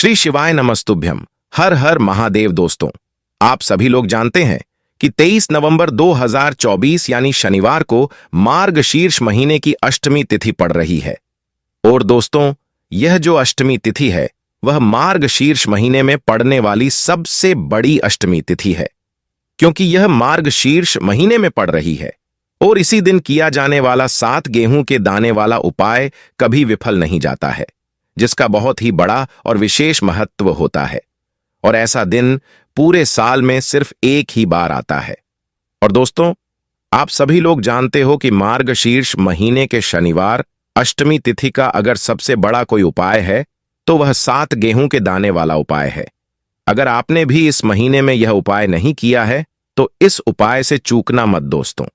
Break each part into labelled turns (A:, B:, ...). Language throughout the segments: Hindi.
A: श्री शिवाय नमस्तुभ्यम। हर हर महादेव। दोस्तों, आप सभी लोग जानते हैं कि 23 नवंबर 2024 यानी शनिवार को मार्गशीर्ष महीने की अष्टमी तिथि पड़ रही है। और दोस्तों, यह जो अष्टमी तिथि है वह मार्गशीर्ष महीने में पड़ने वाली सबसे बड़ी अष्टमी तिथि है, क्योंकि यह मार्गशीर्ष महीने में पड़ रही है। और इसी दिन किया जाने वाला 7 गेहूं के दाने वाला उपाय कभी विफल नहीं जाता है, जिसका बहुत ही बड़ा और विशेष महत्व होता है। और ऐसा दिन पूरे साल में सिर्फ एक ही बार आता है। और दोस्तों, आप सभी लोग जानते हो कि मार्गशीर्ष महीने के शनिवार अष्टमी तिथि का अगर सबसे बड़ा कोई उपाय है तो वह 7 गेहूं के दाने वाला उपाय है। अगर आपने भी इस महीने में यह उपाय नहीं किया है तो इस उपाय से चूकना मत दोस्तों।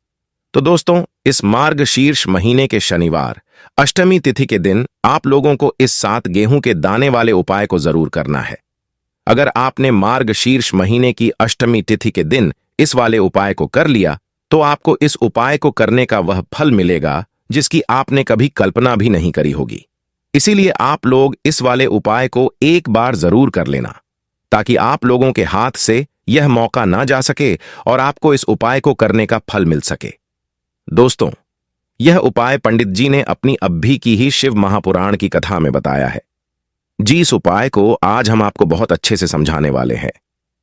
A: तो दोस्तों, इस मार्गशीर्ष महीने के शनिवार अष्टमी तिथि के दिन आप लोगों को इस 7 गेहूं के दाने वाले उपाय को जरूर करना है। अगर आपने मार्गशीर्ष महीने की अष्टमी तिथि के दिन इस वाले उपाय को कर लिया तो आपको इस उपाय को करने का वह फल मिलेगा जिसकी आपने कभी कल्पना भी नहीं करी होगी। इसीलिए आप लोग इस वाले उपाय को एक बार जरूर कर लेना, ताकि आप लोगों के हाथ से यह मौका ना जा सके और आपको इस उपाय को करने का फल मिल सके। दोस्तों, यह उपाय पंडित जी ने अपनी अभी की ही शिव महापुराण की कथा में बताया है। जी, इस उपाय को आज हम आपको बहुत अच्छे से समझाने वाले हैं।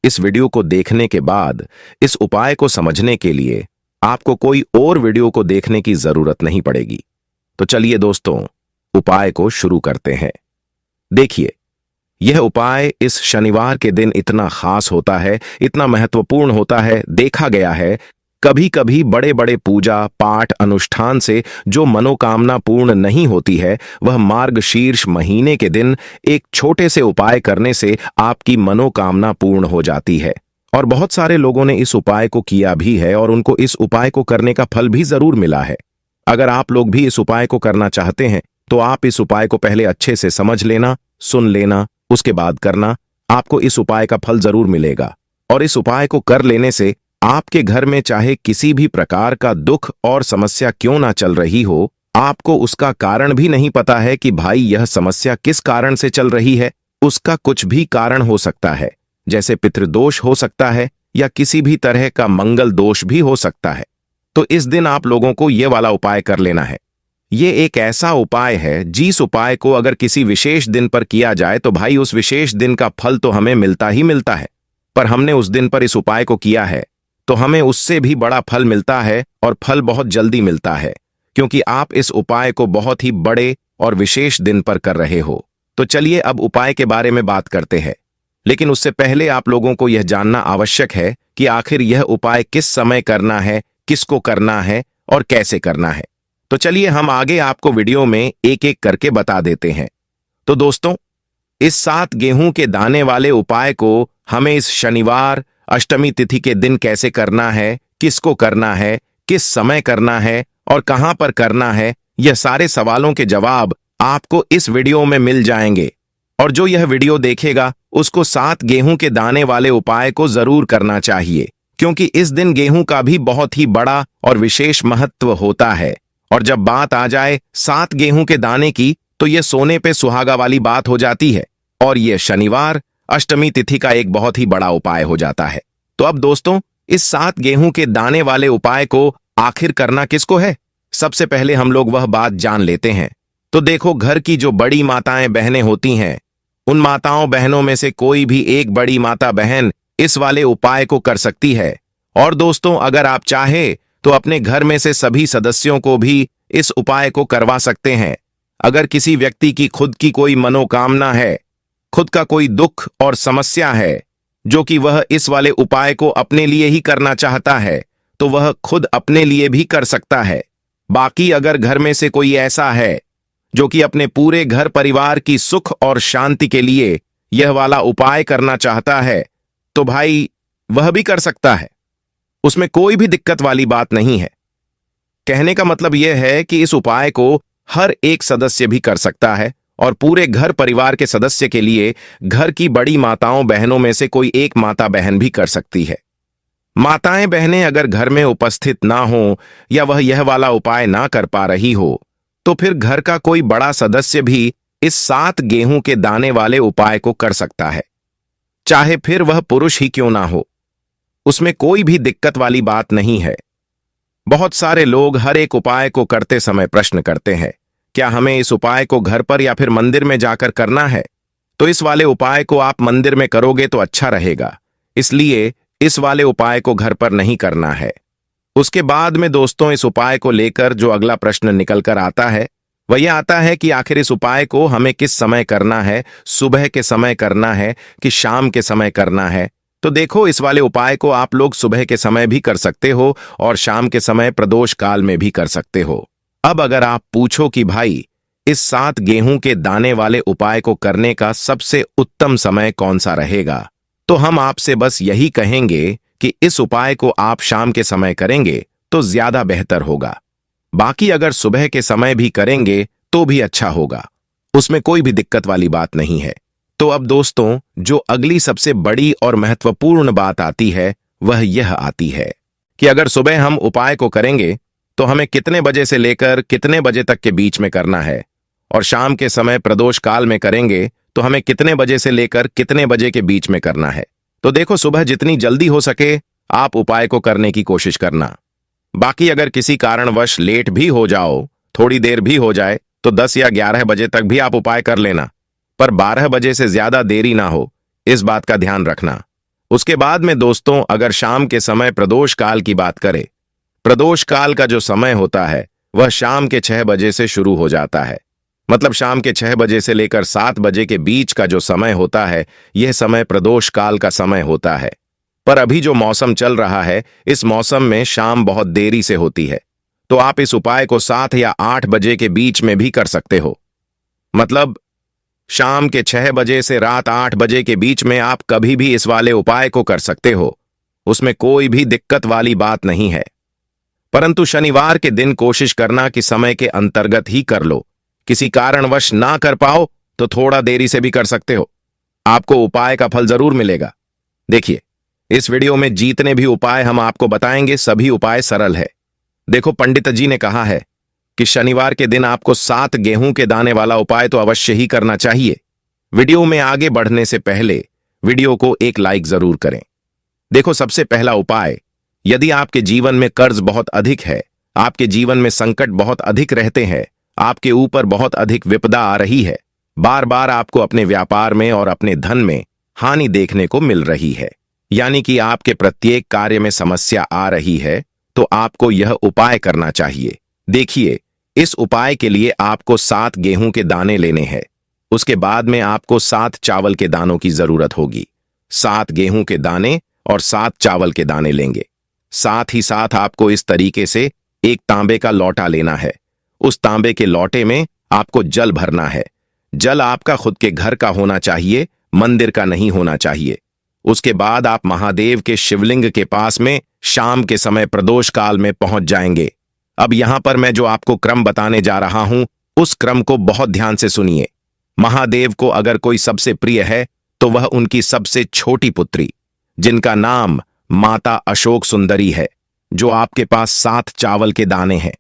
A: इस वीडियो को देखने के बाद इस उपाय को समझने के लिए आपको कोई और वीडियो को देखने की जरूरत नहीं पड़ेगी। तो चलिए दोस्तों, उपाय को शुरू करते हैं। देखिए, यह उपाय इस शनिवार के दिन इतना खास होता है, इतना महत्वपूर्ण होता है। देखा गया है कभी कभी बड़े बड़े पूजा पाठ अनुष्ठान से जो मनोकामना पूर्ण नहीं होती है, वह मार्गशीर्ष महीने के दिन एक छोटे से उपाय करने से आपकी मनोकामना पूर्ण हो जाती है। और बहुत सारे लोगों ने इस उपाय को किया भी है और उनको इस उपाय को करने का फल भी जरूर मिला है। अगर आप लोग भी इस उपाय को करना चाहते हैं तो आप इस उपाय को पहले अच्छे से समझ लेना, सुन लेना, उसके बाद करना। आपको इस उपाय का फल जरूर मिलेगा। और इस उपाय को कर लेने से आपके घर में चाहे किसी भी प्रकार का दुख और समस्या क्यों ना चल रही हो, आपको उसका कारण भी नहीं पता है कि भाई यह समस्या किस कारण से चल रही है। उसका कुछ भी कारण हो सकता है, जैसे पितृदोष हो सकता है या किसी भी तरह का मंगल दोष भी हो सकता है। तो इस दिन आप लोगों को यह वाला उपाय कर लेना है। ये एक ऐसा उपाय है जिस उपाय को अगर किसी विशेष दिन पर किया जाए तो भाई उस विशेष दिन का फल तो हमें मिलता ही मिलता है। पर हमने उस दिन पर इस उपाय को किया है तो हमें उससे भी बड़ा फल मिलता है, और फल बहुत जल्दी मिलता है, क्योंकि आप इस उपाय को बहुत ही बड़े और विशेष दिन पर कर रहे हो। तो चलिए अब उपाय के बारे में बात करते हैं। लेकिन उससे पहले आप लोगों को यह जानना आवश्यक है कि आखिर यह उपाय किस समय करना है, किसको करना है और कैसे करना है। तो चलिए हम आगे आपको वीडियो में एक एक करके बता देते हैं। तो दोस्तों, इस 7 गेहूं के दाने वाले उपाय को हमें इस शनिवार अष्टमी तिथि के दिन कैसे करना है, किसको करना है, किस समय करना है और कहां पर करना है, यह सारे सवालों के जवाब आपको इस वीडियो में मिल जाएंगे। और जो यह वीडियो देखेगा उसको 7 गेहूं के दाने वाले उपाय को जरूर करना चाहिए, क्योंकि इस दिन गेहूं का भी बहुत ही बड़ा और विशेष महत्व होता है। और जब बात आ जाए 7 गेहूं के दाने की तो यह सोने पे सुहागा वाली बात हो जाती है, और यह शनिवार अष्टमी तिथि का एक बहुत ही बड़ा उपाय हो जाता है। तो अब दोस्तों, इस 7 गेहूं के दाने वाले उपाय को आखिर करना किसको है, सबसे पहले हम लोग वह बात जान लेते हैं। तो देखो, घर की जो बड़ी माताएं बहनें होती हैं, उन माताओं बहनों में से कोई भी एक बड़ी माता बहन इस वाले उपाय को कर सकती है। और दोस्तों, अगर आप चाहे तो अपने घर में से सभी सदस्यों को भी इस उपाय को करवा सकते हैं। अगर किसी व्यक्ति की खुद की कोई मनोकामना है, खुद का कोई दुख और समस्या है जो कि वह इस वाले उपाय को अपने लिए ही करना चाहता है, तो वह खुद अपने लिए भी कर सकता है। बाकी अगर घर में से कोई ऐसा है जो कि अपने पूरे घर परिवार की सुख और शांति के लिए यह वाला उपाय करना चाहता है, तो भाई वह भी कर सकता है। उसमें कोई भी दिक्कत वाली बात नहीं है। कहने का मतलब यह है कि इस उपाय को हर एक सदस्य भी कर सकता है, और पूरे घर परिवार के सदस्य के लिए घर की बड़ी माताओं बहनों में से कोई एक माता बहन भी कर सकती है। माताएं बहनें अगर घर में उपस्थित ना हो या वह यह वाला उपाय ना कर पा रही हो, तो फिर घर का कोई बड़ा सदस्य भी इस 7 गेहूं के दाने वाले उपाय को कर सकता है, चाहे फिर वह पुरुष ही क्यों ना हो। उसमें कोई भी दिक्कत वाली बात नहीं है। बहुत सारे लोग हर एक उपाय को करते समय प्रश्न करते हैं, क्या हमें इस उपाय को घर पर या फिर मंदिर में जाकर करना है? तो इस वाले उपाय को आप मंदिर में करोगे तो अच्छा रहेगा, इसलिए इस वाले उपाय को घर पर नहीं करना है। उसके बाद में दोस्तों, इस उपाय को लेकर जो अगला प्रश्न निकल कर आता है वह यह आता है कि आखिर इस उपाय को हमें किस समय करना है, सुबह के समय करना है कि शाम के समय करना है? तो देखो, इस वाले उपाय को आप लोग सुबह के समय भी कर सकते हो और शाम के समय प्रदोष काल में भी कर सकते हो। अब अगर आप पूछो कि भाई इस 7 गेहूं के दाने वाले उपाय को करने का सबसे उत्तम समय कौन सा रहेगा, तो हम आपसे बस यही कहेंगे कि इस उपाय को आप शाम के समय करेंगे तो ज्यादा बेहतर होगा। बाकी अगर सुबह के समय भी करेंगे तो भी अच्छा होगा, उसमें कोई भी दिक्कत वाली बात नहीं है। तो अब दोस्तों, जो अगली सबसे बड़ी और महत्वपूर्ण बात आती है वह यह आती है कि अगर सुबह हम उपाय को करेंगे तो हमें कितने बजे से लेकर कितने बजे तक के बीच में करना है, और शाम के समय प्रदोष काल में करेंगे तो हमें कितने बजे से लेकर कितने बजे के बीच में करना है। तो देखो, सुबह जितनी जल्दी हो सके आप उपाय को करने की कोशिश करना। बाकी अगर किसी कारणवश लेट भी हो जाओ, थोड़ी देर भी हो जाए, तो 10 या 11 बजे तक भी आप उपाय कर लेना, पर 12 बजे से ज्यादा देरी ना हो, इस बात का ध्यान रखना। उसके बाद में दोस्तों, अगर शाम के समय प्रदोष काल की बात करें, प्रदोष काल का जो समय होता है वह शाम के 6 बजे से शुरू हो जाता है। मतलब शाम के 6 बजे से लेकर 7 बजे के बीच का जो समय होता है, यह समय प्रदोष काल का समय होता है। पर अभी जो मौसम चल रहा है, इस मौसम में शाम बहुत देरी से होती है, तो आप इस उपाय को 7 या 8 बजे के बीच में भी कर सकते हो। मतलब शाम के 6 बजे से रात 8 बजे के बीच में आप कभी भी इस वाले उपाय को कर सकते हो, उसमें कोई भी दिक्कत वाली बात नहीं है। परंतु शनिवार के दिन कोशिश करना कि समय के अंतर्गत ही कर लो। किसी कारणवश ना कर पाओ तो थोड़ा देरी से भी कर सकते हो, आपको उपाय का फल जरूर मिलेगा। देखिए, इस वीडियो में जितने भी उपाय हम आपको बताएंगे सभी उपाय सरल है। देखो, पंडित जी ने कहा है कि शनिवार के दिन आपको 7 गेहूं के दाने वाला उपाय तो अवश्य ही करना चाहिए। वीडियो में आगे बढ़ने से पहले वीडियो को एक लाइक जरूर करें। देखो, सबसे पहला उपाय, यदि आपके जीवन में कर्ज बहुत अधिक है, आपके जीवन में संकट बहुत अधिक रहते हैं, आपके ऊपर बहुत अधिक विपदा आ रही है, बार बार आपको अपने व्यापार में और अपने धन में हानि देखने को मिल रही है, यानी कि आपके प्रत्येक कार्य में समस्या आ रही है, तो आपको यह उपाय करना चाहिए। देखिए, इस उपाय के लिए आपको 7 गेहूं के दाने लेने हैं। उसके बाद में आपको 7 चावल के दानों की जरूरत होगी। 7 गेहूं के दाने और 7 चावल के दाने लेंगे। साथ ही साथ आपको इस तरीके से एक तांबे का लौटा लेना है। उस तांबे के लौटे में आपको जल भरना है। जल आपका खुद के घर का होना चाहिए, मंदिर का नहीं होना चाहिए। उसके बाद आप महादेव के शिवलिंग के पास में शाम के समय प्रदोष काल में पहुंच जाएंगे। अब यहां पर मैं जो आपको क्रम बताने जा रहा हूं, उस क्रम को बहुत ध्यान से सुनिए। महादेव को अगर कोई सबसे प्रिय है तो वह उनकी सबसे छोटी पुत्री, जिनका नाम माता अशोक सुंदरी है, जो आपके पास 7 चावल के दाने हैं।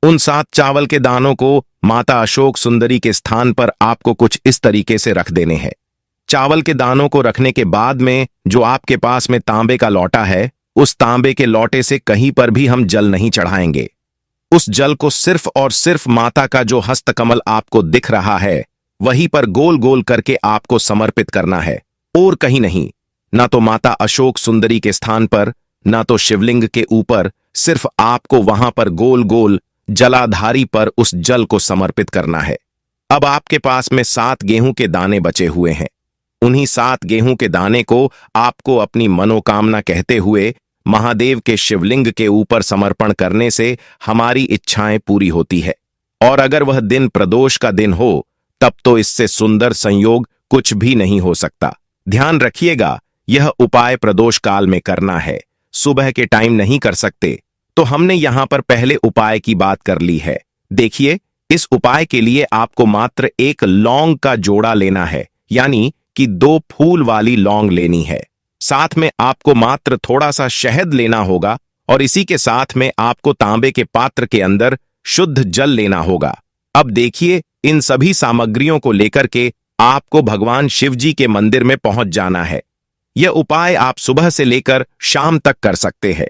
A: उन 7 चावल के दानों को माता अशोक सुंदरी के स्थान पर आपको कुछ इस तरीके से रख देने हैं। चावल के दानों को रखने के बाद में जो आपके पास में तांबे का लौटा है, उस तांबे के लौटे से कहीं पर भी हम जल नहीं चढ़ाएंगे। उस जल को सिर्फ और सिर्फ माता का जो हस्तकमल आपको दिख रहा है, वहीं पर गोल गोल करके आपको समर्पित करना है, और कहीं नहीं। ना तो माता अशोक सुंदरी के स्थान पर, ना तो शिवलिंग के ऊपर, सिर्फ आपको वहां पर गोल गोल जलाधारी पर उस जल को समर्पित करना है। अब आपके पास में 7 गेहूं के दाने बचे हुए हैं। उन्हीं 7 गेहूं के दाने को आपको अपनी मनोकामना कहते हुए महादेव के शिवलिंग के ऊपर समर्पण करने से हमारी इच्छाएं पूरी होती है। और अगर वह दिन प्रदोष का दिन हो, तब तो इससे सुंदर संयोग कुछ भी नहीं हो सकता। ध्यान रखिएगा, यह उपाय प्रदोष काल में करना है, सुबह के टाइम नहीं कर सकते। तो हमने यहां पर पहले उपाय की बात कर ली है। देखिए, इस उपाय के लिए आपको मात्र एक लौंग का जोड़ा लेना है, यानी कि 2 फूल वाली लौंग लेनी है। साथ में आपको मात्र थोड़ा सा शहद लेना होगा, और इसी के साथ में आपको तांबे के पात्र के अंदर शुद्ध जल लेना होगा। अब देखिए, इन सभी सामग्रियों को लेकर के आपको भगवान शिव जी के मंदिर में पहुंच जाना है। यह उपाय आप सुबह से लेकर शाम तक कर सकते हैं।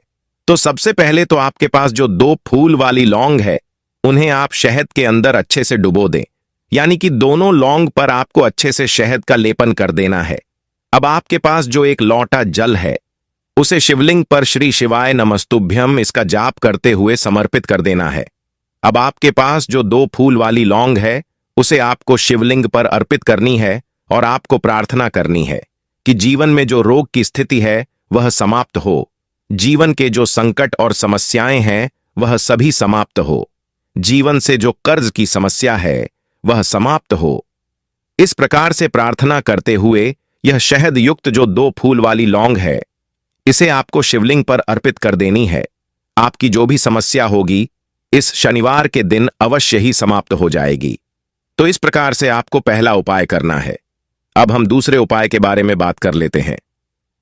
A: तो सबसे पहले तो आपके पास जो 2 फूल वाली लौंग है, उन्हें आप शहद के अंदर अच्छे से डुबो दें, यानी कि दोनों लौंग पर आपको अच्छे से शहद का लेपन कर देना है। अब आपके पास जो एक लोटा जल है, उसे शिवलिंग पर श्री शिवाय नमस्तुभ्यम इसका जाप करते हुए समर्पित कर देना है। अब आपके पास जो 2 फूल वाली लौंग है, उसे आपको शिवलिंग पर अर्पित करनी है और आपको प्रार्थना करनी है कि जीवन में जो रोग की स्थिति है वह समाप्त हो, जीवन के जो संकट और समस्याएं हैं वह सभी समाप्त हो, जीवन से जो कर्ज की समस्या है वह समाप्त हो। इस प्रकार से प्रार्थना करते हुए यह शहद युक्त जो 2 फूल वाली लौंग है, इसे आपको शिवलिंग पर अर्पित कर देनी है। आपकी जो भी समस्या होगी इस शनिवार के दिन अवश्य ही समाप्त हो जाएगी। तो इस प्रकार से आपको पहला उपाय करना है। अब हम दूसरे उपाय के बारे में बात कर लेते हैं।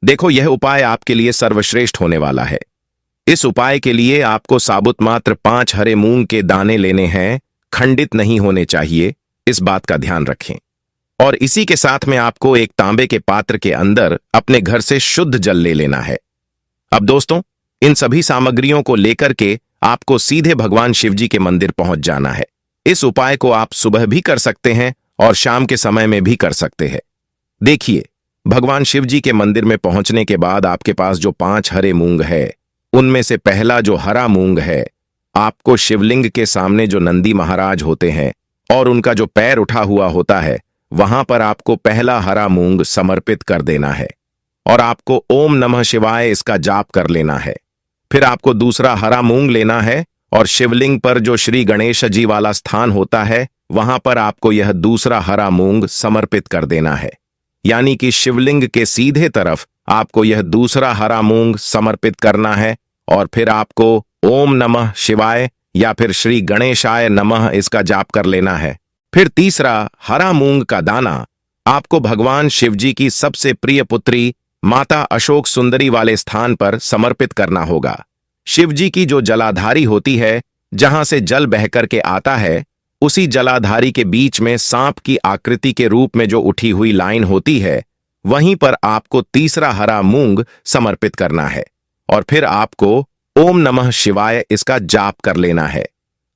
A: देखो, यह उपाय आपके लिए सर्वश्रेष्ठ होने वाला है। इस उपाय के लिए आपको साबुत मात्र 5 हरे मूंग के दाने लेने हैं, खंडित नहीं होने चाहिए, इस बात का ध्यान रखें। और इसी के साथ में आपको एक तांबे के पात्र के अंदर अपने घर से शुद्ध जल ले लेना है। अब दोस्तों, इन सभी सामग्रियों को लेकर के आपको सीधे भगवान शिव जी के मंदिर पहुंच जाना है। इस उपाय को आप सुबह भी कर सकते हैं और शाम के समय में भी कर सकते हैं। देखिए, भगवान शिव जी के मंदिर में पहुंचने के बाद आपके पास जो 5 हरे मूंग है, उनमें से पहला जो हरा मूंग है, आपको शिवलिंग के सामने जो नंदी महाराज होते हैं और उनका जो पैर उठा हुआ होता है, वहां पर आपको पहला हरा मूंग समर्पित कर देना है और आपको ओम नमः शिवाय इसका जाप कर लेना है। फिर आपको दूसरा हरा मूंग लेना है और शिवलिंग पर जो श्री गणेश जी वाला स्थान होता है, वहां पर आपको यह दूसरा हरा मूंग समर्पित कर देना है। यानी कि शिवलिंग के सीधे तरफ आपको यह दूसरा हरा मूंग समर्पित करना है और फिर आपको ओम नमः शिवाय या फिर श्री गणेशाय नमः इसका जाप कर लेना है। फिर तीसरा हरा मूंग का दाना आपको भगवान शिव जी की सबसे प्रिय पुत्री माता अशोक सुंदरी वाले स्थान पर समर्पित करना होगा। शिव जी की जो जलाधारी होती है, जहां से जल बहकर के आता है, उसी जलाधारी के बीच में सांप की आकृति के रूप में जो उठी हुई लाइन होती है, वहीं पर आपको तीसरा हरा मूंग समर्पित करना है और फिर आपको ओम नमः शिवाय इसका जाप कर लेना है।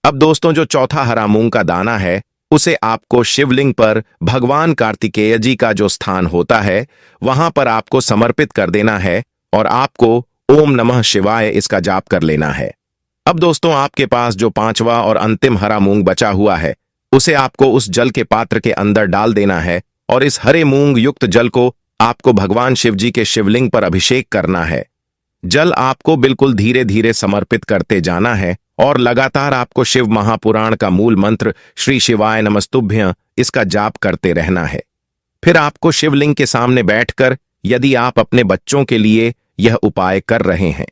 A: अब दोस्तों, जो चौथा हरा मूंग का दाना है, उसे आपको शिवलिंग पर भगवान कार्तिकेय जी का जो स्थान होता है, वहां पर आपको समर्पित कर देना है और आपको ओम नमः शिवाय इसका जाप कर लेना है। अब दोस्तों, आपके पास जो 5वां और अंतिम हरा मूंग बचा हुआ है, उसे आपको उस जल के पात्र के अंदर डाल देना है और इस हरे मूंग युक्त जल को आपको भगवान शिव जी के शिवलिंग पर अभिषेक करना है। जल आपको बिल्कुल धीरे धीरे समर्पित करते जाना है और लगातार आपको शिव महापुराण का मूल मंत्र श्री शिवाय नमस्तुभ्यं इसका जाप करते रहना है। फिर आपको शिवलिंग के सामने बैठकर, यदि आप अपने बच्चों के लिए यह उपाय कर रहे हैं,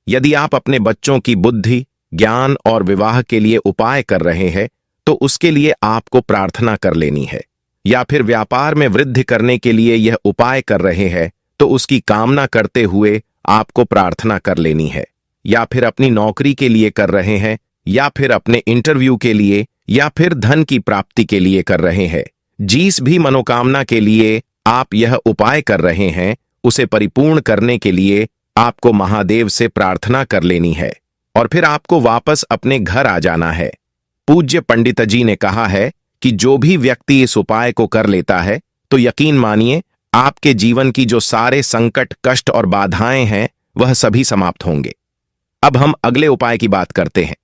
A: यदि आप अपने बच्चों की बुद्धि, ज्ञान और विवाह के लिए उपाय कर रहे हैं, तो उसके लिए आपको प्रार्थना कर लेनी है। या फिर व्यापार में वृद्धि करने के लिए यह उपाय कर रहे हैं, तो उसकी कामना करते हुए आपको प्रार्थना कर लेनी है। या फिर अपनी नौकरी के लिए कर रहे हैं, या फिर अपने इंटरव्यू के लिए, या फिर धन की प्राप्ति के लिए कर रहे हैं, जिस भी मनोकामना के लिए आप यह उपाय कर रहे हैं, उसे परिपूर्ण करने के लिए आपको महादेव से प्रार्थना कर लेनी है और फिर आपको वापस अपने घर आ जाना है। पूज्य पंडित जी ने कहा है कि जो भी व्यक्ति इस उपाय को कर लेता है, तो यकीन मानिए आपके जीवन की जो सारे संकट, कष्ट और बाधाएं हैं, वह सभी समाप्त होंगे। अब हम अगले उपाय की बात करते हैं।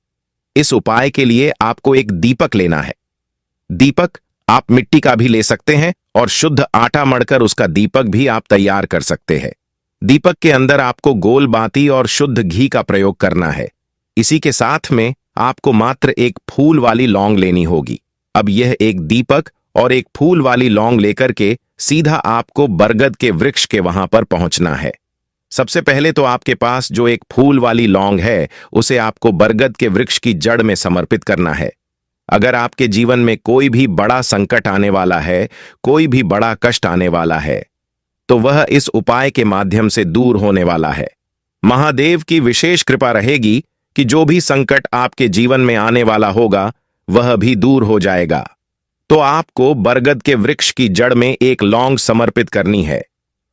A: इस उपाय के लिए आपको एक दीपक लेना है। दीपक आप मिट्टी का भी ले सकते हैं और शुद्ध आटा मढ़कर उसका दीपक भी आप तैयार कर सकते हैं। दीपक के अंदर आपको गोल बाती और शुद्ध घी का प्रयोग करना है। इसी के साथ में आपको मात्र एक फूल वाली लौंग लेनी होगी। अब यह एक दीपक और एक फूल वाली लौंग लेकर के सीधा आपको बरगद के वृक्ष के वहां पर पहुंचना है। सबसे पहले तो आपके पास जो एक फूल वाली लौंग है, उसे आपको बरगद के वृक्ष की जड़ में समर्पित करना है। अगर आपके जीवन में कोई भी बड़ा संकट आने वाला है, कोई भी बड़ा कष्ट आने वाला है, तो वह इस उपाय के माध्यम से दूर होने वाला है। महादेव की विशेष कृपा रहेगी कि जो भी संकट आपके जीवन में आने वाला होगा, वह भी दूर हो जाएगा। तो आपको बरगद के वृक्ष की जड़ में एक लौंग समर्पित करनी है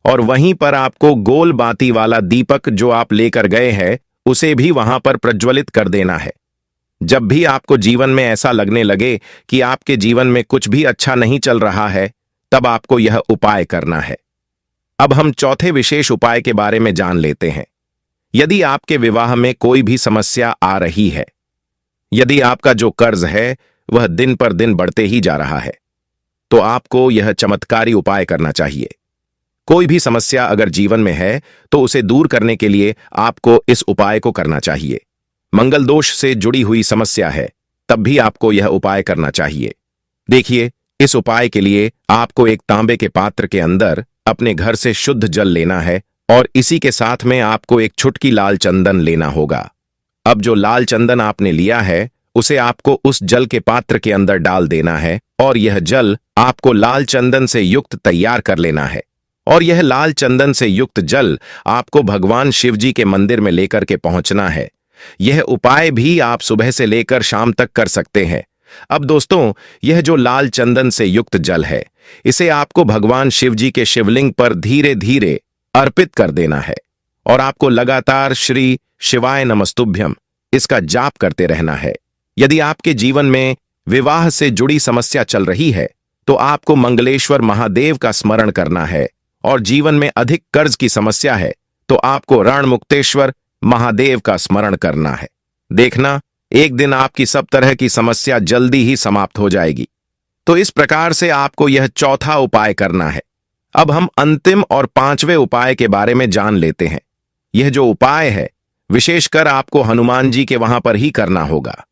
A: और वहीं पर आपको गोल बाती वाला दीपक जो आप लेकर गए हैं उसे भी वहां पर प्रज्वलित कर देना है। जब भी आपको जीवन में ऐसा लगने लगे कि आपके जीवन में कुछ भी अच्छा नहीं चल रहा है, तब आपको यह उपाय करना है। अब हम चौथे विशेष उपाय के बारे में जान लेते हैं। यदि आपके विवाह में कोई भी समस्या आ रही है, यदि आपका जो कर्ज है वह दिन पर दिन बढ़ते ही जा रहा है, तो आपको यह चमत्कारी उपाय करना चाहिए। कोई भी समस्या अगर जीवन में है तो उसे दूर करने के लिए आपको इस उपाय को करना चाहिए। मंगल दोष से जुड़ी हुई समस्या है, तब भी आपको यह उपाय करना चाहिए। देखिए, इस उपाय के लिए आपको एक तांबे के पात्र के अंदर अपने घर से शुद्ध जल लेना है और इसी के साथ में आपको एक चुटकी लाल चंदन लेना होगा। अब जो लाल चंदन आपने लिया है उसे आपको उस जल के पात्र के अंदर डाल देना है और यह जल आपको लाल चंदन से युक्त तैयार कर लेना है और यह लाल चंदन से युक्त जल आपको भगवान शिव जी के मंदिर में लेकर के पहुंचना है। यह उपाय भी आप सुबह से लेकर शाम तक कर सकते हैं। अब दोस्तों, यह जो लाल चंदन से युक्त जल है, इसे आपको भगवान शिव जी के शिवलिंग पर धीरे धीरे अर्पित कर देना है और आपको लगातार श्री शिवाय नमस्तुभ्यम इसका जाप करते रहना है। यदि आपके जीवन में विवाह से जुड़ी समस्या चल रही है तो आपको मंगलेश्वर महादेव का स्मरण करना है और जीवन में अधिक कर्ज की समस्या है तो आपको रणमुक्तेश्वर महादेव का स्मरण करना है। देखना, एक दिन आपकी सब तरह की समस्या जल्दी ही समाप्त हो जाएगी। तो इस प्रकार से आपको यह चौथा उपाय करना है। अब हम अंतिम और पांचवें उपाय के बारे में जान लेते हैं। यह जो उपाय है विशेषकर आपको हनुमान जी के वहां पर ही करना होगा।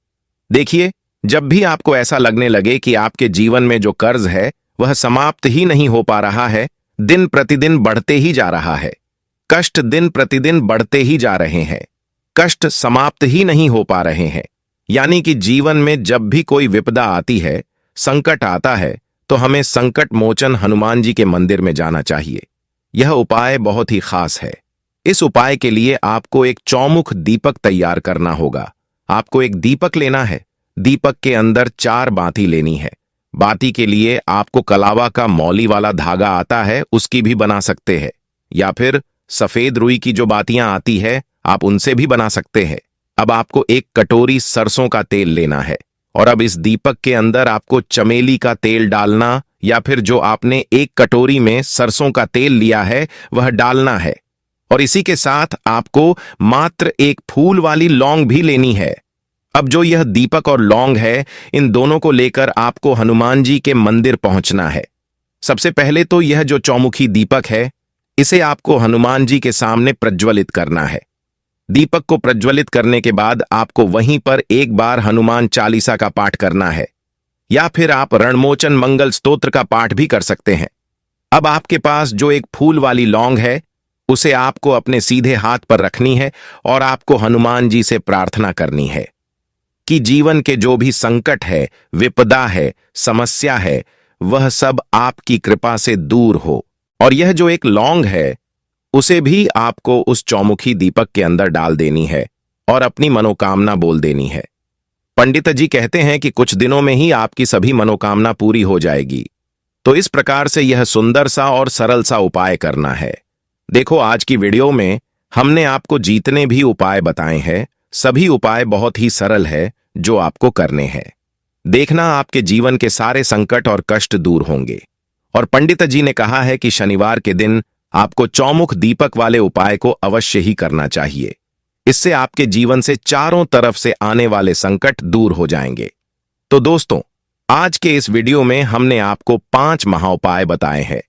A: देखिए, जब भी आपको ऐसा लगने लगे कि आपके जीवन में जो कर्ज है वह समाप्त ही नहीं हो पा रहा है, दिन प्रतिदिन बढ़ते ही जा रहा है, कष्ट दिन प्रतिदिन बढ़ते ही जा रहे हैं, कष्ट समाप्त ही नहीं हो पा रहे हैं, यानी कि जीवन में जब भी कोई विपदा आती है, संकट आता है, तो हमें संकट मोचन हनुमान जी के मंदिर में जाना चाहिए। यह उपाय बहुत ही खास है। इस उपाय के लिए आपको एक चौमुख दीपक तैयार करना होगा। आपको एक दीपक लेना है, दीपक के अंदर 4 बाती लेनी है। बाती के लिए आपको कलावा का मौली वाला धागा आता है उसकी भी बना सकते हैं, या फिर सफेद रुई की जो बातियां आती है आप उनसे भी बना सकते हैं। अब आपको एक कटोरी सरसों का तेल लेना है और अब इस दीपक के अंदर आपको चमेली का तेल डालना या फिर जो आपने एक कटोरी में सरसों का तेल लिया है वह डालना है और इसी के साथ आपको मात्र एक फूल वाली लौंग भी लेनी है। अब जो यह दीपक और लौंग है, इन दोनों को लेकर आपको हनुमान जी के मंदिर पहुंचना है। सबसे पहले तो यह जो चौमुखी दीपक है इसे आपको हनुमान जी के सामने प्रज्वलित करना है। दीपक को प्रज्वलित करने के बाद आपको वहीं पर एक बार हनुमान चालीसा का पाठ करना है या फिर आप रणमोचन मंगल स्तोत्र का पाठ भी कर सकते हैं। अब आपके पास जो एक फूल वाली लौंग है उसे आपको अपने सीधे हाथ पर रखनी है और आपको हनुमान जी से प्रार्थना करनी है कि जीवन के जो भी संकट है, विपदा है, समस्या है, वह सब आपकी कृपा से दूर हो। और यह जो एक लौंग है उसे भी आपको उस चौमुखी दीपक के अंदर डाल देनी है और अपनी मनोकामना बोल देनी है। पंडित जी कहते हैं कि कुछ दिनों में ही आपकी सभी मनोकामना पूरी हो जाएगी। तो इस प्रकार से यह सुंदर सा और सरल सा उपाय करना है। देखो, आज की वीडियो में हमने आपको जितने भी उपाय बताए हैं सभी उपाय बहुत ही सरल है जो आपको करने हैं। देखना, आपके जीवन के सारे संकट और कष्ट दूर होंगे। और पंडित जी ने कहा है कि शनिवार के दिन आपको चौमुख दीपक वाले उपाय को अवश्य ही करना चाहिए। इससे आपके जीवन से चारों तरफ से आने वाले संकट दूर हो जाएंगे। तो दोस्तों, आज के इस वीडियो में हमने आपको 5 महाउपाय बताए हैं।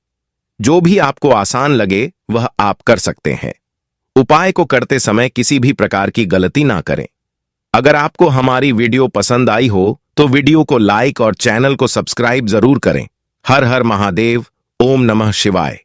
A: जो भी आपको आसान लगे वह आप कर सकते हैं। उपाय को करते समय किसी भी प्रकार की गलती ना करें। अगर आपको हमारी वीडियो पसंद आई हो तो वीडियो को लाइक और चैनल को सब्सक्राइब जरूर करें। हर हर महादेव। ओम नमः शिवाय।